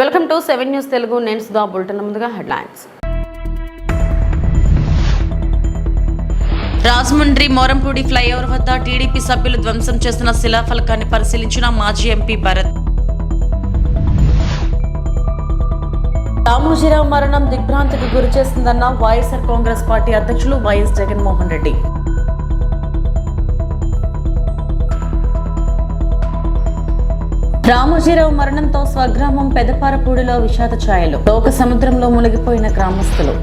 Welcome to 7 news Telugu. నేను Sudha. Bulletin ముందుగా headlines. Rajahmundry Morampudi flyover వద్ద టీడీపీ సభ్యులు ధ్వంసం చేసిన శిలాఫలకాన్ని పరిశీలించిన మాజీ ఎంపీ భరత్. రామోజీరావు మరణం దిగ్భ్రాంతికి గురి చేసిందన్న వైఎస్ఆర్ కాంగ్రెస్ పార్టీ అధ్యక్షులు వైఎస్ జగన్మోహన్ రెడ్డి. రామోజీరావు మరణంతో స్వగ్రామం పెదపారపూడిలో విషాద ఛాయలు. లోక సముద్రంలో మునిగిపోయిన గ్రామస్తులు.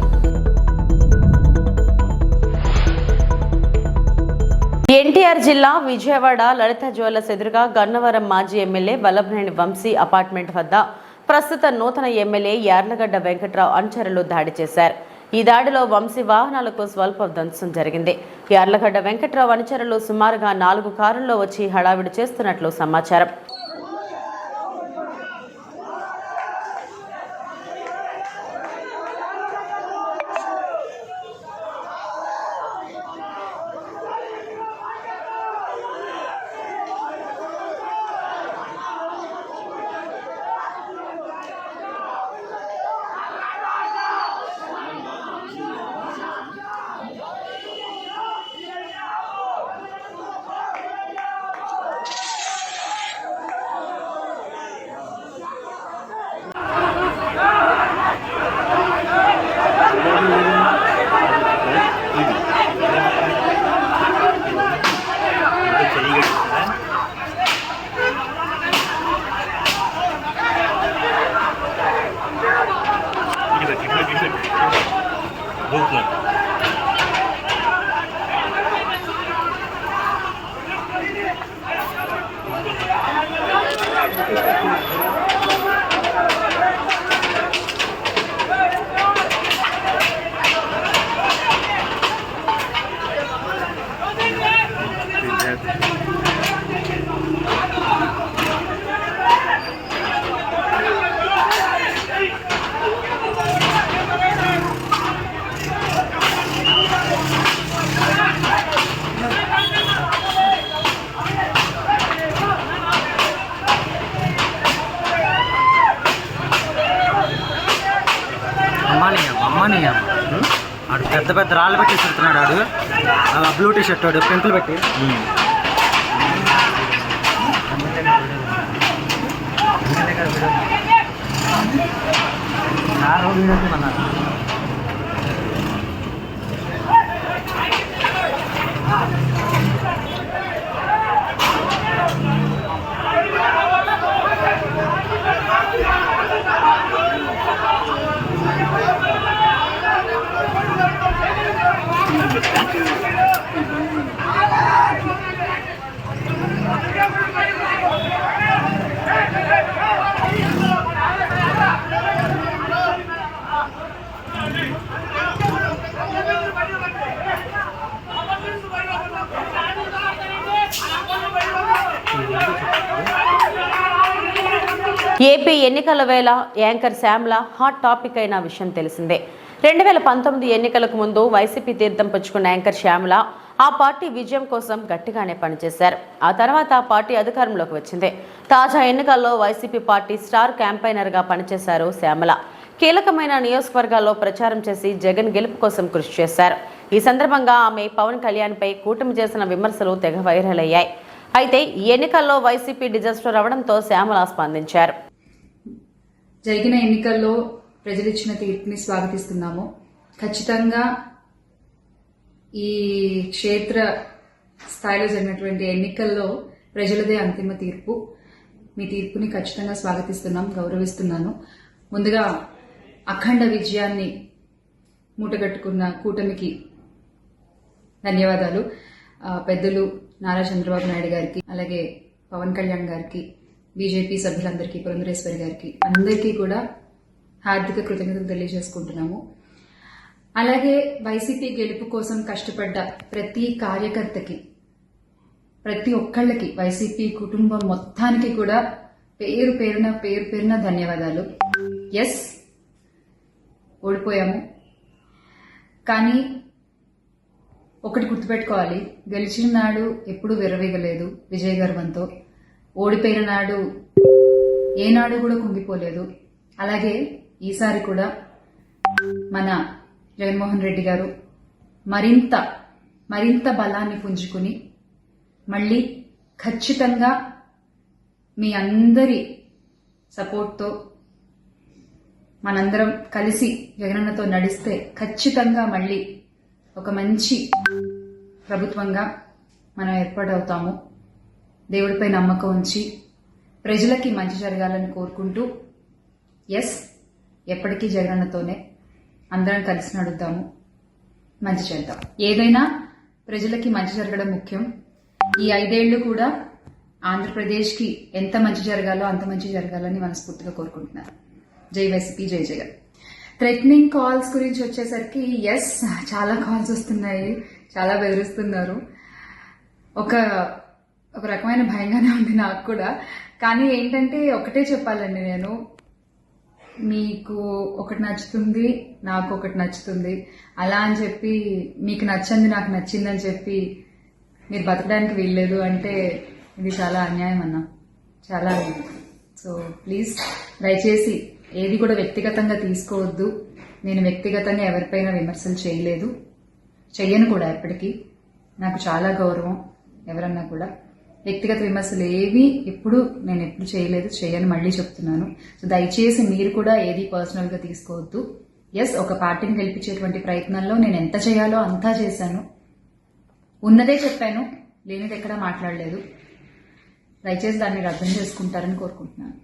ఎన్టీఆర్ జిల్లా విజయవాడ లలిత జ్యువెలర్స్ ఎదురుగా గన్నవరం మాజీ ఎమ్మెల్యే వల్లభనేని వంశీ అపార్ట్మెంట్ వద్ద ప్రస్తుత నూతన ఎమ్మెల్యే యార్లగడ్డ వెంకట్రావు అనుచరులు దాడి చేశారు. ఈ దాడిలో వంశీ వాహనాలకు స్వల్ప ధ్వంసం జరిగింది. యార్లగడ్డ వెంకట్రావు అనుచరులు సుమారుగా 4 కారుల్లో వచ్చి హడావిడి చేస్తున్నట్లు సమాచారం. ఆడు పెద్ద పెద్ద రాళ్ళు పెట్టి చుడుతున్నాడు. ఆడు అలా బ్లూ టీ షర్ట్ వాడు పెంకులు పెట్టి అన్నారు. ఏపీ ఎన్నికల వేళ యాంకర్ శ్యామల హాట్ టాపిక్ అయిన విషయం తెలిసిందే. 2019 ఎన్నికలకు ముందు వైసీపీ తీర్థం పుచ్చుకున్న యాంకర్ శ్యామల ఆ పార్టీ విజయం కోసం గట్టిగానే పనిచేశారు. ఆ తర్వాత పార్టీ అధికారంలోకి వచ్చింది. తాజా ఎన్నికల్లో వైసీపీ పార్టీ స్టార్ క్యాంపైనర్గా పనిచేశారు శ్యామల. కీలకమైన నియోజకవర్గాల్లో ప్రచారం చేసి జగన్ గెలుపు కోసం కృషి చేశారు. ఈ సందర్భంగా ఆమె పవన్ కళ్యాణ్పై కూటమి చేసిన విమర్శలు తెగ వైరల్ అయ్యాయి. అయితే ఈ ఎన్నికల్లో వైసీపీ డిజాస్టర్ అవడంతో శ్యామల స్పందించారు. జరిగిన ఎన్నికల్లో ప్రజలిచ్చిన తీర్పుని స్వాగతిస్తున్నాము. ఖచ్చితంగా ఈ క్షేత్ర స్థాయిలో జరిగినటువంటి ఎన్నికల్లో ప్రజలదే అంతిమ తీర్పు. మీ తీర్పుని ఖచ్చితంగా స్వాగతిస్తున్నాం, గౌరవిస్తున్నాను. ముందుగా అఖండ విజయాన్ని మూటగట్టుకున్న కూటమికి ధన్యవాదాలు. పెద్దలు నారా చంద్రబాబు నాయుడు గారికి, అలాగే పవన్ కళ్యాణ్ గారికి, బీజేపీ సభ్యులందరికీ, పురంధరేశ్వరి గారికి, అందరికీ కూడా హార్దిక కృతజ్ఞతలు తెలియజేసుకుంటున్నాము. అలాగే వైసీపీ గెలుపు కోసం కష్టపడ్డ ప్రతి కార్యకర్తకి, ప్రతి ఒక్కళ్ళకి, వైసీపీ కుటుంబం మొత్తానికి కూడా పేరు పేరున ధన్యవాదాలు. ఎస్, ఓడిపోయాము, కానీ ఒకటి గుర్తుపెట్టుకోవాలి, గెలిచిన నాడు ఎప్పుడూ విర్రవీగలేదు విజయ గర్వంతో. ఓడిపోయిన నాడు ఏనాడు కూడా కుంగిపోలేదు. అలాగే ఈసారి కూడా మన జగన్మోహన్ రెడ్డి గారు మరింత బలాన్ని పుంజుకుని మళ్ళీ ఖచ్చితంగా మీ అందరి సపోర్ట్తో మనందరం కలిసి జగనన్నతో నడిస్తే ఖచ్చితంగా మళ్ళీ ఒక మంచి ప్రభుత్వంగా మనం ఏర్పాటవుతాము. దేవుడిపై నమ్మకం ఉంచి ప్రజలకి మంచి జరగాలని కోరుకుంటూ ఎప్పటికీ జగనన్నతోనే అందరం కలిసి నడుద్దాము, మంచి చేద్దాం. ఏదైనా ప్రజలకి మంచి జరగడం ముఖ్యం. ఈ 5 ఏళ్లు కూడా ఆంధ్రప్రదేశ్కి ఎంత మంచి జరగాలో అంత మంచి జరగాలని మనస్ఫూర్తిగా కోరుకుంటున్నాను. జై వైసీపీ, జై జగన్. థ్రెటనింగ్ కాల్స్ గురించి వచ్చేసరికి చాలా కాల్స్ వస్తున్నాయి, చాలా బెదిరిస్తున్నారు. ఒక రకమైన భయంగానే ఉంది నాకు కూడా. కానీ ఏంటంటే ఒకటే చెప్పాలండి, నేను మీకు ఒకటి నచ్చుతుంది, నాకు ఒకటి నచ్చుతుంది, అలా అని చెప్పి మీకు నచ్చింది నాకు నచ్చిందని చెప్పి మీరు బతకడానికి వీల్లేదు అంటే ఇది చాలా అన్యాయం అన్న, చాలా అన్యాయం. సో ప్లీజ్ దయచేసి ఏది కూడా వ్యక్తిగతంగా తీసుకోవద్దు. నేను వ్యక్తిగతంగా ఎవరిపైనా విమర్శలు చేయలేదు, చెయ్యను కూడా. ఎప్పటికీ నాకు చాలా గౌరవం. ఎవరన్నా కూడా వ్యక్తిగత విమర్శలు ఏవి నేను ఎప్పుడు చేయలేదు, చేయని మళ్ళీ చెప్తున్నాను. సో దయచేసి మీరు కూడా ఏది పర్సనల్ గా తీసుకోవద్దు. ఒక పార్టీని గెలిపించేటువంటి ప్రయత్నంలో నేను ఎంత చేయాలో అంతా చేశాను, ఉన్నదే చెప్పాను, లేనిది ఎక్కడా మాట్లాడలేదు. దయచేసి దాన్ని మీరు అర్థం చేసుకుంటారని కోరుకుంటున్నాను.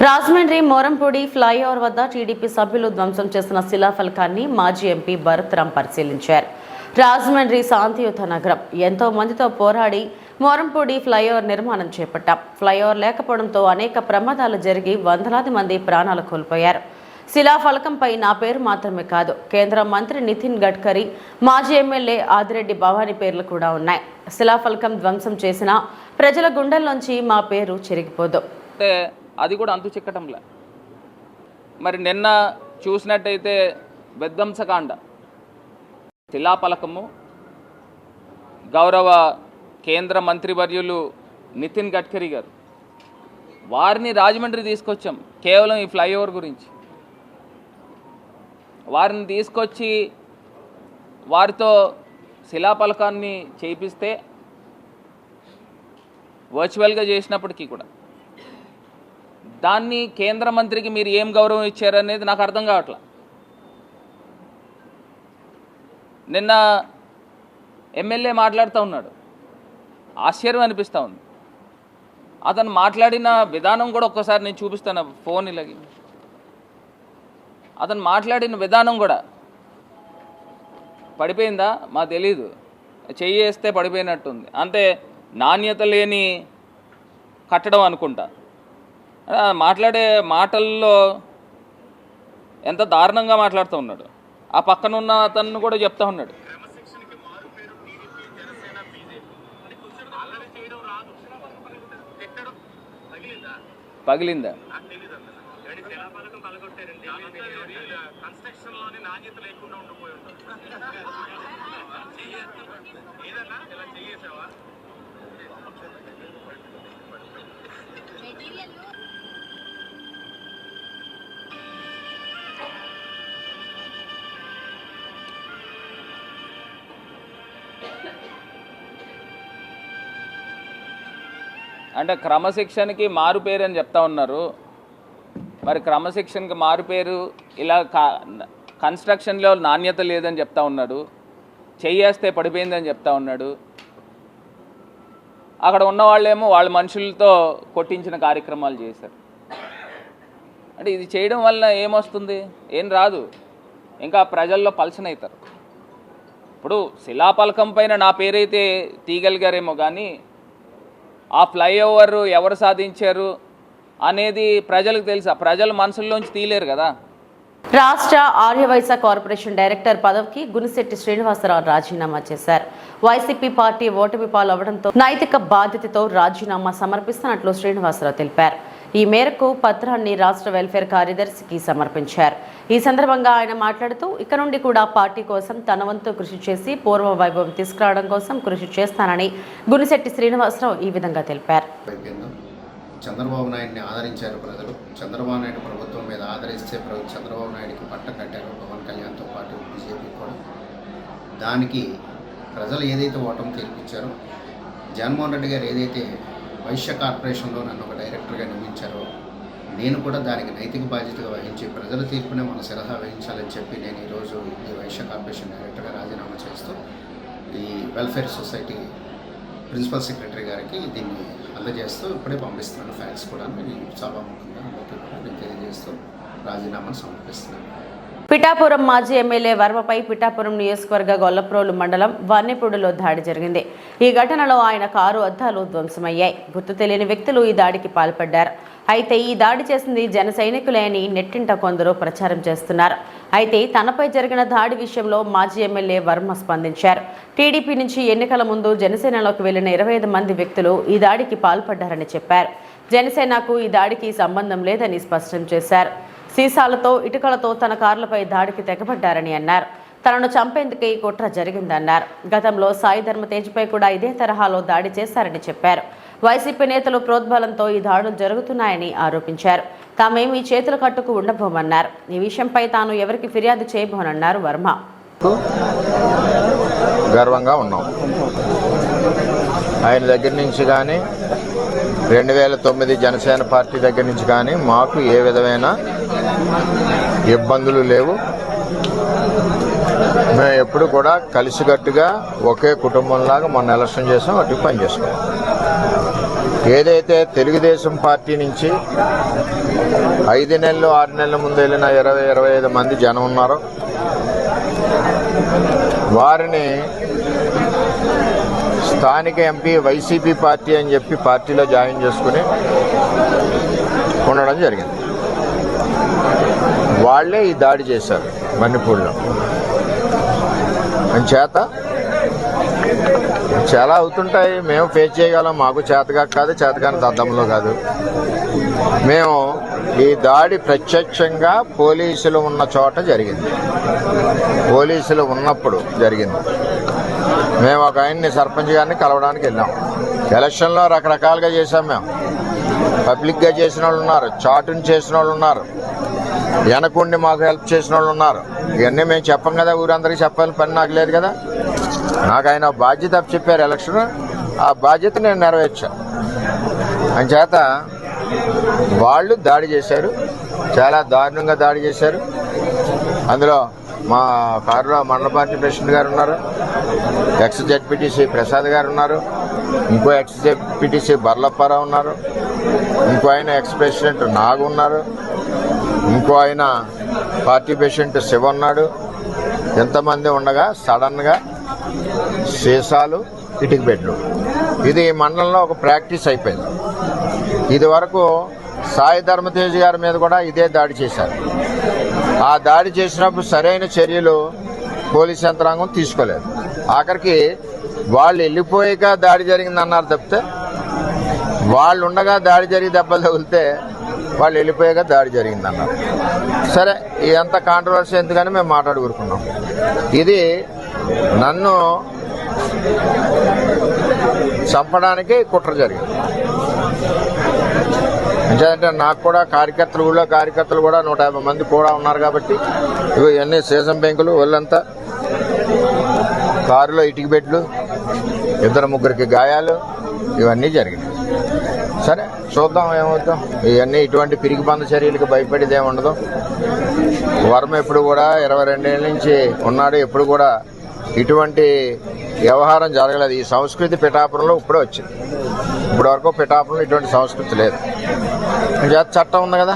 రాజమండ్రి మోరంపూడి ఫ్లైఓవర్ వద్ద టీడీపీ సభ్యులు ధ్వంసం చేసిన శిలాఫలకాన్ని మాజీ ఎంపీ భరత్రాం పరిశీలించారు. రాజమండ్రి శాంతియుత నగరం, ఎంతో మందితో పోరాడి మోరంపూడి ఫ్లైఓవర్ నిర్మాణం చేపట్టాం. ఫ్లైఓవర్ లేకపోవడంతో అనేక ప్రమాదాలు జరిగి వందలాది మంది ప్రాణాలు కోల్పోయారు. శిలాఫలకంపై నా పేరు మాత్రమే కాదు, కేంద్ర మంత్రి నితిన్ గడ్కరీ, మాజీ ఎమ్మెల్యే ఆదిరెడ్డి భవానీ పేర్లు కూడా ఉన్నాయి. శిలాఫలకం ధ్వంసం చేసిన ప్రజల గుండెల్లోంచి మా పేరు చెరిగిపోదు. అది కూడా అంతు చిక్కటంలే. మరి నిన్న చూసినట్టయితే విధ్వంసకాండ, శిలాఫలకము, గౌరవ కేంద్ర మంత్రివర్యులు నితిన్ గడ్కరీ గారు, వారిని రాజమండ్రి తీసుకొచ్చాం కేవలం ఈ ఫ్లైఓవర్ గురించి. వారిని తీసుకొచ్చి వారితో శిలాఫలకాన్ని చేయిస్తే వర్చువల్గా చేసినప్పటికీ కూడా దాన్ని కేంద్ర మంత్రికి మీరు ఏం గౌరవం ఇచ్చారనేది నాకు అర్థం కావట్లా. నిన్న ఎమ్మెల్యే మాట్లాడుతూ ఉన్నాడు, ఆశ్చర్యం అనిపిస్తూ ఉంది. అతను మాట్లాడిన విధానం కూడా ఒక్కసారి నేను చూపిస్తాను ఫోన్ ఇలాగి. అతను మాట్లాడిన విధానం కూడా పడిపోయిందా మాకు తెలీదు, చెయ్యి వేస్తే పడిపోయినట్టుంది, అంతే నాణ్యత లేని కట్టడం అనుకుంటా. మాట్లాడే మాటల్లో ఎంత దారుణంగా మాట్లాడుతూ ఉన్నాడు. ఆ పక్కన ఉన్న అతను కూడా చెప్తా ఉన్నాడు, పగిలిందా అంటే క్రమశిక్షణకి మారు పేరు అని చెప్తా ఉన్నారు. మరి క్రమశిక్షణకి మారు పేరు ఇలా కన్స్ట్రక్షన్లో నాణ్యత లేదని చెప్తా ఉన్నాడు, చెయ్యేస్తే పడిపోయిందని చెప్తా ఉన్నాడు. అక్కడ ఉన్న వాళ్ళేమో వాళ్ళ మనుషులతో కొట్టించిన కార్యక్రమాలు చేశారు. అంటే ఇది చేయడం వల్ల ఏమొస్తుంది? ఏం రాదు, ఇంకా ప్రజల్లో పల్సన్ అవుతారు. ఇప్పుడు శిలాఫలకం పైన నా పేరైతే తీయగలిగారేమో కానీ ఆ ఫ్లైఓవర్ ఎవరు సాధించారు అనేది ప్రజలకు తెలుసా? ప్రజల మనసుల్లోంచి తీయలేరు కదా. రాష్ట్ర ఆర్యవైశ్య కార్పొరేషన్ డైరెక్టర్ పదవికి గునిశెట్టి శ్రీనివాసరావు రాజీనామా చేశారు. వైసీపీ పార్టీ ఓటమి పాలవడంతో నైతిక బాధ్యతతో రాజీనామా సమర్పిస్తున్నట్లు శ్రీనివాసరావు తెలిపారు. ఈ మేరకు పత్రాన్ని రాష్ట్ర వెల్ఫేర్ కార్యదర్శికి సమర్పించారు. ఈ సందర్భంగా ఆయన మాట్లాడుతూ ఇక నుండి కూడా పార్టీ కోసం తన వంతు కృషి చేసి పూర్వ వైభవం తీసుకురావడం కోసం కృషి చేస్తానని గునిశెట్టి శ్రీనివాసరావు ఈ విధంగా తెలిపారు. చంద్రబాబు నాయుడిని ఆదరించారు ప్రజలు. చంద్రబాబు నాయుడు ప్రభుత్వం మీద ఆదరిస్తే చంద్రబాబు నాయుడికి పట్ట కట్టారు పవన్ కళ్యాణ్తో పాటు బీజేపీ కూడా. దానికి ప్రజలు ఏదైతే ఓటమి తీర్పిచ్చారో, జగన్మోహన్ రెడ్డి గారు ఏదైతే వైశ్య కార్పొరేషన్లో నన్ను ఒక డైరెక్టర్గా నియమించారో, నేను కూడా దానికి నైతిక బాధ్యతగా వహించి ప్రజల తీర్పునే మన శిరహ వహించాలని చెప్పి నేను ఈరోజు ఈ వైశ్య కార్పొరేషన్ డైరెక్టర్గా రాజీనామా చేస్తూ ఈ వెల్ఫేర్ సొసైటీ ప్రిన్సిపల్ సెక్రటరీ గారికి దీన్ని అందజేస్తూ ఇప్పుడే పంపిస్తున్నాను. ఫ్యాక్స్ కూడా నేను సభాముఖంగా అందరికీ కూడా నేను తెలియజేస్తూ రాజీనామాను సమర్పిస్తున్నాను. పిఠాపురం మాజీ ఎమ్మెల్యే వర్మపై పిఠాపురం నియోజకవర్గ గొల్లప్రోలు మండలం వన్నెపూడిలో దాడి జరిగింది. ఈ ఘటనలో ఆయన కారు అద్దాలు ధ్వంసమయ్యాయి. గుర్తు తెలియని వ్యక్తులు ఈ దాడికి పాల్పడ్డారు. అయితే ఈ దాడి చేసింది జన సైనికులే అని నెట్టింట కొందరు ప్రచారం చేస్తున్నారు. అయితే తనపై జరిగిన దాడి విషయంలో మాజీ ఎమ్మెల్యే వర్మ స్పందించారు. టీడీపీ నుంచి ఎన్నికల ముందు జనసేనలోకి వెళ్లిన 25 మంది వ్యక్తులు ఈ దాడికి పాల్పడ్డారని చెప్పారు. జనసేనకు ఈ దాడికి సంబంధం లేదని స్పష్టం చేశారు. సీసాలతో ఇటుకలతో తన కార్లపై దాడికి తెగబడ్డారని అన్నారు. తనను చంపేందుకే ఈ కుట్ర జరిగిందన్నారు. గతంలో సాయి ధర్మ తేజ్పై కూడా ఇదే తరహాలో దాడి చేశారని చెప్పారు. వైసీపీ నేతలు ప్రోద్బలంతో ఈ దాడులు జరుగుతున్నాయని ఆరోపించారు. తామేమీ చేతుల కట్టుకు ఉండబోమన్నారు. ఈ విషయంపై తాను ఎవరికి ఫిర్యాదు చేయబోనన్నారు వర్మ. గర్వంగా ఉన్నాం. ఆయన దగ్గర నుంచి కానీ 2009 జనసేన పార్టీ దగ్గర నుంచి కానీ మాకు ఏ విధమైన ఇబ్బందులు లేవు. మేము ఎప్పుడు కూడా కలిసికట్టుగా ఒకే కుటుంబంలాగా మొన్న ఎలక్షన్ చేసాం, అటు పని చేసుకున్నాం. ఏదైతే తెలుగుదేశం పార్టీ నుంచి 5 నెలలు 6 నెలల ముందు వెళ్ళిన 20-25 మంది జనం ఉన్నారో వారిని స్థానిక ఎంపీ వైసీపీ పార్టీ అని చెప్పి పార్టీలో జాయిన్ చేసుకుని ఉండడం జరిగింది. వాళ్లే ఈ దాడి చేశారు మణిపూర్లో. చేత చాలా అవుతుంటాయి, మేము ఫేస్ చేయగలం. మాకు చేతగా కాదు, చేతగాని దద్దంలో కాదు. మేము ఈ దాడి ప్రత్యక్షంగా పోలీసులు ఉన్న చోట జరిగింది, పోలీసులు ఉన్నప్పుడు జరిగింది. మేము ఒక ఆయన్ని సర్పంచ్ గారిని కలవడానికి వెళ్ళాం. ఎలక్షన్లో రకరకాలుగా చేశాం. మేము పబ్లిక్గా చేసిన వాళ్ళు ఉన్నారు, చాటుని చేసిన వాళ్ళు ఉన్నారు, వెనకుండి మాకు హెల్ప్ చేసిన వాళ్ళు ఉన్నారు. ఇవన్నీ మేము చెప్పం కదా, ఊరందరికీ చెప్పాలని పని నాకు లేదు కదా. నాకు ఆయన బాధ్యత చెప్పారు ఎలక్షన్, ఆ బాధ్యత నేను నెరవేర్చాను. అంచేత వాళ్ళు దాడి చేశారు, చాలా దారుణంగా దాడి చేశారు. అందులో మా కారులో మండల పార్టీ ప్రెసిడెంట్ గారు ఉన్నారు, ఎక్స్ జెడ్పీటీసీ ప్రసాద్ గారు ఉన్నారు, ఇంకో ఎక్స్ జెడ్పీటీసీ బర్లప్పారావు ఉన్నారు, ఇంకో ఆయన ఎక్స్ ప్రెసిడెంట్ నాగు ఉన్నారు, ఇంకో ఆయన పార్టీ ప్రెసిడెంట్ శివ ఉన్నాడు. ఎంతమంది ఉండగా సడన్గా సీసాలు, ఇటుక బెడ్లు, ఇది మండలంలో ఒక ప్రాక్టీస్ అయిపోయింది. ఇది వరకు సాయి ధర్మతేజ్ గారి మీద కూడా ఇదే దాడి చేశారు. ఆ దాడి చేసినప్పుడు సరైన చర్యలు పోలీస్ యంత్రాంగం తీసుకోలేదు. ఆఖరికి వాళ్ళు వెళ్ళిపోయాక దాడి జరిగిందన్నారు తప్పితే, వాళ్ళు ఉండగా దాడి జరిగి దెబ్బలు తగిలితే వాళ్ళు వెళ్ళిపోయాక దాడి జరిగిందన్నారు. సరే, ఇదంతా కాంట్రవర్సీ ఎందుకని మేము మాట్లాడుకుంటున్నాం. ఇది నన్ను చంపడానికి కుట్ర జరిగింది. అంటే నాకు కూడా కార్యకర్తలు, ఊళ్ళో కార్యకర్తలు కూడా 150 మంది కూడా ఉన్నారు కాబట్టి ఇవన్నీ సీజన్ బ్యాంకులు, వాళ్ళంతా కారులో ఇటుక బెడ్లు, 2-3 గాయాలు, ఇవన్నీ జరిగినాయి. సరే, చూద్దాం ఏమవుతాం. ఇవన్నీ ఇటువంటి పిరికి బంద చర్యలకు భయపడేది ఏముండదు. వర్మ ఎప్పుడు కూడా 22 ఏళ్ళ నుంచి ఉన్నాడు, ఎప్పుడు కూడా ఇటువంటి వ్యవహారం జరగలేదు. ఈ సంస్కృతి పిఠాపురంలో ఇప్పుడే వచ్చింది. ఇప్పటి వరకు పిఠాపురంలో ఇటువంటి సంస్కృతి లేదు. చట్టం ఉంది కదా.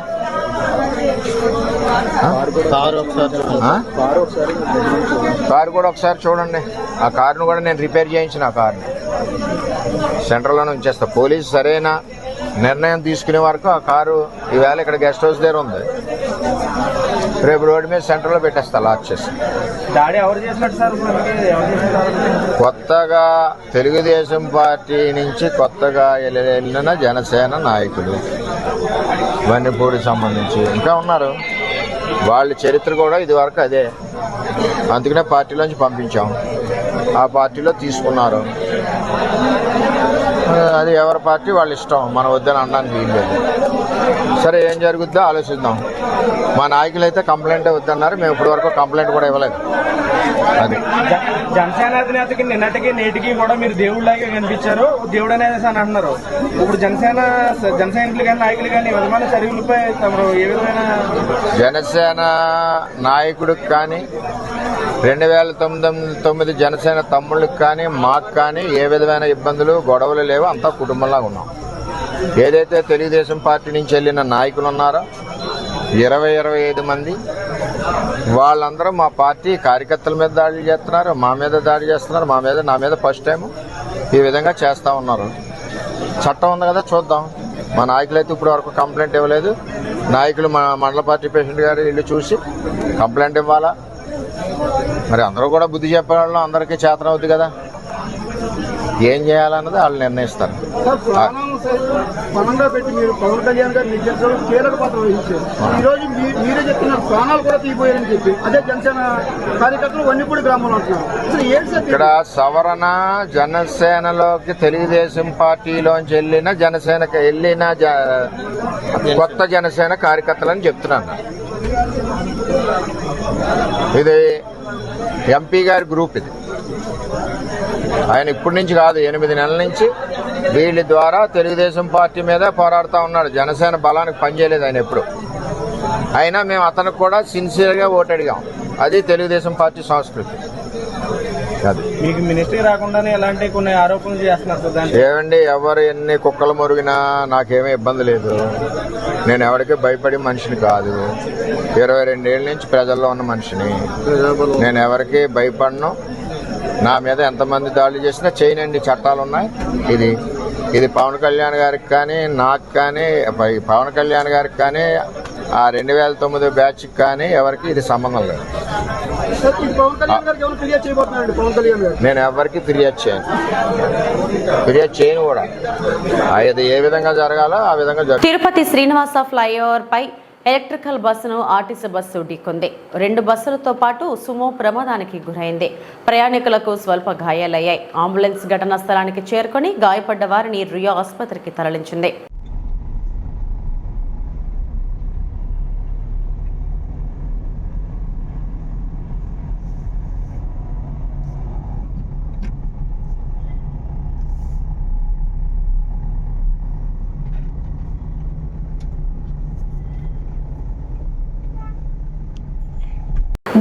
కారు కూడా ఒకసారి చూడండి. ఆ కారును కూడా నేను రిపేర్ చేయించిన, ఆ కారుని సెంటర్లోనే ఉంచేస్తా. పోలీసు సరైన నిర్ణయం తీసుకునే వరకు ఆ కారు ఈవేళ ఇక్కడ గెస్ట్ హౌస్ దగ్గర ఉంది, రేపు రోడ్డు మీద సెంటర్లో పెట్టేస్తా లాక్ చేసి. కొత్తగా తెలుగుదేశం పార్టీ నుంచి కొత్తగా వెళ్ళిన జనసేన నాయకులు వన్నెపూడికి సంబంధించి ఇంకా ఉన్నారు. వాళ్ళ చరిత్ర కూడా ఇది వరకు అదే. అందుకనే పార్టీలోంచి పంపించాం, ఆ పార్టీలో తీసుకున్నారు. అది ఎవరి పార్టీ వాళ్ళ ఇష్టం, మనం వద్దని అనడానికి వీల్లేదు. సరే ఏం జరుగుద్దో ఆలోచిద్దాం. మా నాయకులు అయితే కంప్లైంట్ వద్దన్నారు, మేము ఇప్పటి వరకు కంప్లైంట్ కూడా ఇవ్వలేదు. అది జనసేన అధినేతకి నిన్నటికి నేటికి కూడా మీరు దేవుళ్ళలాగే కనిపించారు, దేవుడు అనేది అని అంటున్నారు. ఇప్పుడు జన సైనికులు కానీ నాయకులు కానీ విధమైన చర్యలపై తమరు ఏ విధమైన జనసేన నాయకుడికి కానీ 2009 జనసేన తమ్ముళ్ళకి కానీ మాకు కానీ ఏ విధమైన ఇబ్బందులు గొడవలు లేవు, అంతా కుటుంబంలాగా ఉన్నాం. ఏదైతే తెలుగుదేశం పార్టీ నుంచి వెళ్ళిన నాయకులు ఉన్నారో 20-25 మంది, వాళ్ళందరూ మా పార్టీ కార్యకర్తల మీద దాడి చేస్తున్నారు, మా మీద దాడి చేస్తున్నారు, నా మీద ఫస్ట్ టైం ఈ విధంగా చేస్తూ ఉన్నారు. చట్టం ఉంది కదా, చూద్దాం. మా నాయకులు అయితే ఇప్పుడు వరకు కంప్లైంట్ ఇవ్వలేదు. నాయకులు మా మండల పార్టీ ప్రెసిడెంట్ గారు ఇల్లు చూసి కంప్లైంట్ ఇవ్వాలా. మరి అందరూ కూడా బుద్ధి చెప్పేవాళ్ళం, అందరికీ చేతన అవుద్ది కదా. ఏం చేయాలన్నది వాళ్ళు నిర్ణయిస్తారు. పనంగా పెట్టి మీరు పవన్ కళ్యాణ్ గారు నిర్దేశంలో కీలక పాత్ర వహించారు. ఈ రోజు మీరే చెప్తున్నారు ప్రాణాలు కూడా తీయబోయారని చెప్పి అదే జనసేన కార్యకర్తలు వన్నిపూడి గ్రామంలో అంటున్నారు. అసలు ఇక్కడ సవరణ జనసేనలోకి తెలుగుదేశం పార్టీలోంచి వెళ్ళిన కొత్త జనసేన కార్యకర్తలని చెప్తున్నాను. ఇది ఎంపీ గారి గ్రూప్. ఇది ఆయన ఇప్పటి నుంచి కాదు, 8 నెలల నుంచి వీళ్ళ ద్వారా తెలుగుదేశం పార్టీ మీద పోరాడుతూ ఉన్నాడు. జనసేన బలానికి పనిచేయలేదు ఆయన ఎప్పుడు. అయినా మేము అతనికి కూడా సిన్సియర్గా ఓటు అడిగాం. అది తెలుగుదేశం పార్టీ సంస్కృతి. అది మీకు మినిస్ట్రీ రాకుండానే ఎలాంటి కొన్ని ఆరోపణలు చేస్తున్నారు. ఏమండి, ఎవరు ఎన్ని కుక్కలు మురిగినా నాకేమీ ఇబ్బంది లేదు. నేను ఎవరికి భయపడే మనిషిని కాదు. 22 ఏళ్ళ నుంచి ప్రజల్లో ఉన్న మనిషిని. నేను ఎవరికి భయపడను. నా మీద ఎంతమంది దాడులు చేసినా చేయనండి, చట్టాలు ఉన్నాయి. ఇది పవన్ కళ్యాణ్ గారికి కానీ నాకు కానీ, పవన్ కళ్యాణ్ గారికి కానీ ఆ 2009 బ్యాచ్కి కానీ ఎవరికి ఇది సంబంధం లేదు. నేను ఎవరికి ఫిర్యాదు చేయను కూడా. అది ఏ విధంగా జరగాలో ఆ విధంగా జరుగుతుంది. తిరుపతి శ్రీనివాస ఫ్లైఓవర్ పై ఎలక్ట్రికల్ బస్సును ఆర్టీసీ బస్సు ఢీకొంది. 2 బస్సులతో పాటు సుమో ప్రమాదానికి గురైంది. ప్రయాణికులకు స్వల్ప గాయాలయ్యాయి. అంబులెన్స్ ఘటనా స్థలానికి చేరుకొని గాయపడ్డ వారిని రియా ఆసుపత్రికి తరలించింది.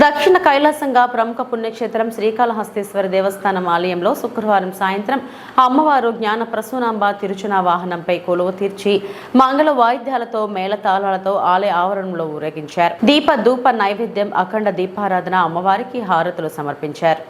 దక్షిణ కైలాసంగా ప్రముఖ పుణ్యక్షేత్రం శ్రీకాళహస్తీశ్వర దేవస్థానం ఆలయంలో శుక్రవారం సాయంత్రం అమ్మవారు జ్ఞాన ప్రసూనాంబ తిరుచున వాహనంపై కొలువు తీర్చి మంగళ వాయిద్యాలతో మేళతాళాలతో ఆలయ ఆవరణలో ఊరేగించారు. దీప ధూప నైవేద్యం, అఖండ దీపారాధన, అమ్మవారికి హారతులు సమర్పించారు.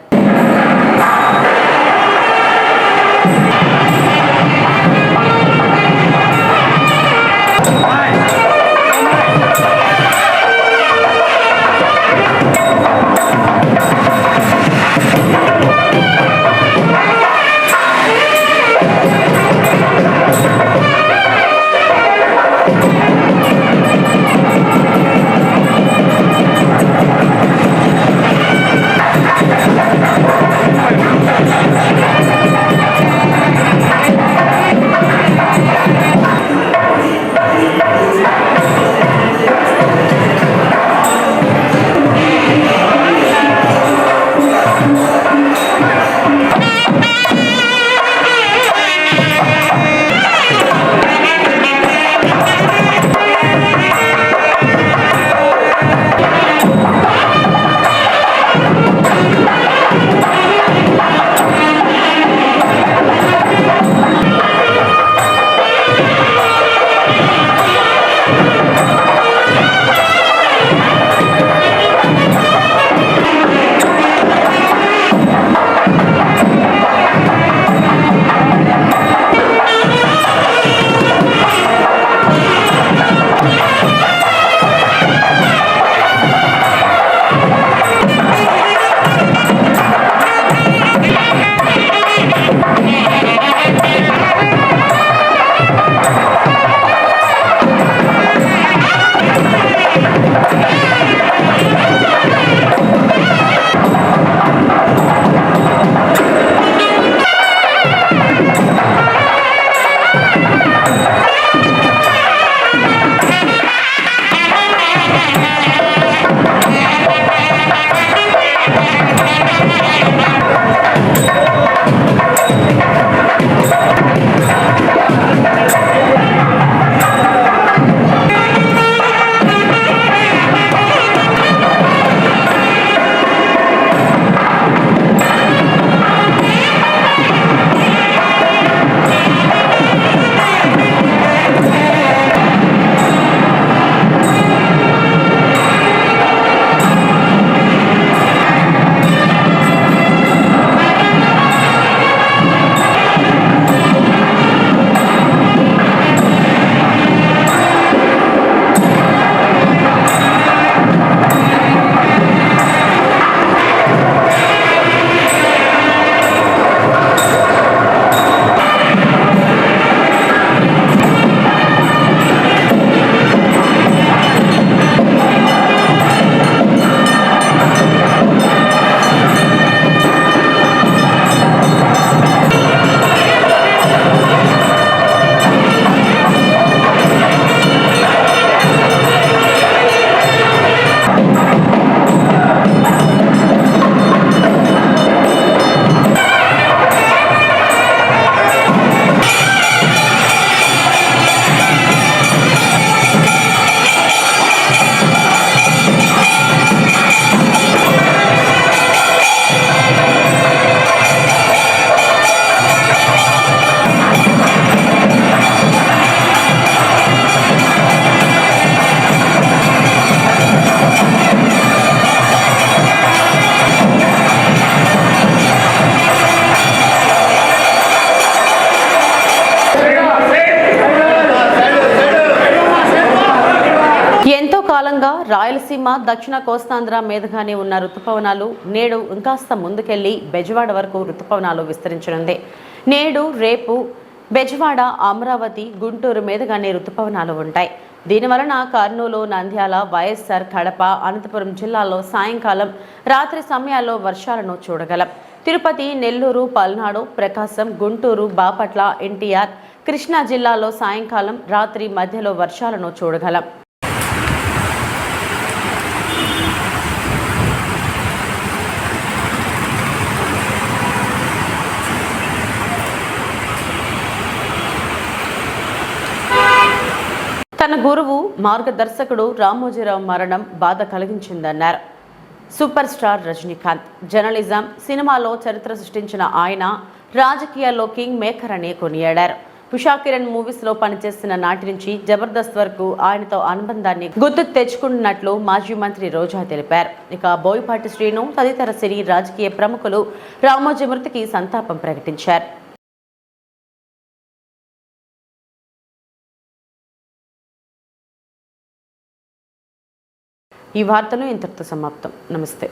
రాయలసీమ దక్షిణ కోస్తాంధ్ర మీదుగానే ఉన్న రుతుపవనాలు నేడు ఇంకాస్త ముందుకెళ్లి బెజవాడ వరకు రుతుపవనాలు విస్తరించనుంది. నేడు రేపు బెజవాడ, అమరావతి, గుంటూరు మీదుగానే రుతుపవనాలు ఉంటాయి. దీనివలన కర్నూలు, నంద్యాల, వైఎస్ఆర్, కడప, అనంతపురం జిల్లాల్లో సాయంకాలం, రాత్రి సమయాల్లో వర్షాలను చూడగలం. తిరుపతి, నెల్లూరు, పల్నాడు, ప్రకాశం, గుంటూరు, బాపట్ల, ఎన్టీఆర్, కృష్ణా జిల్లాలో సాయంకాలం, రాత్రి మధ్యలో వర్షాలను చూడగలం. తన గురువు, మార్గదర్శకుడు రామోజీరావు మరణం బాధ కలిగించిందన్నారు సూపర్ స్టార్ రజనీకాంత్. జర్నలిజం, సినిమాలో చరిత్ర సృష్టించిన ఆయన రాజకీయాల్లో కింగ్ మేకర్ అని కొనియాడారు. ఉషా కిరణ్ మూవీస్లో పనిచేస్తున్న నాటి నుంచి జబర్దస్త్ వరకు ఆయనతో అనుబంధాన్ని గుర్తు తెచ్చుకున్నట్లు మాజీ మంత్రి రోజా తెలిపారు. ఇక బోయపాటి శ్రీను తదితర సినీ రాజకీయ ప్రముఖులు రామోజీ మృతికి సంతాపం ప్రకటించారు. ఈ వార్తలు ఇంతటితో సమాప్తం. నమస్తే.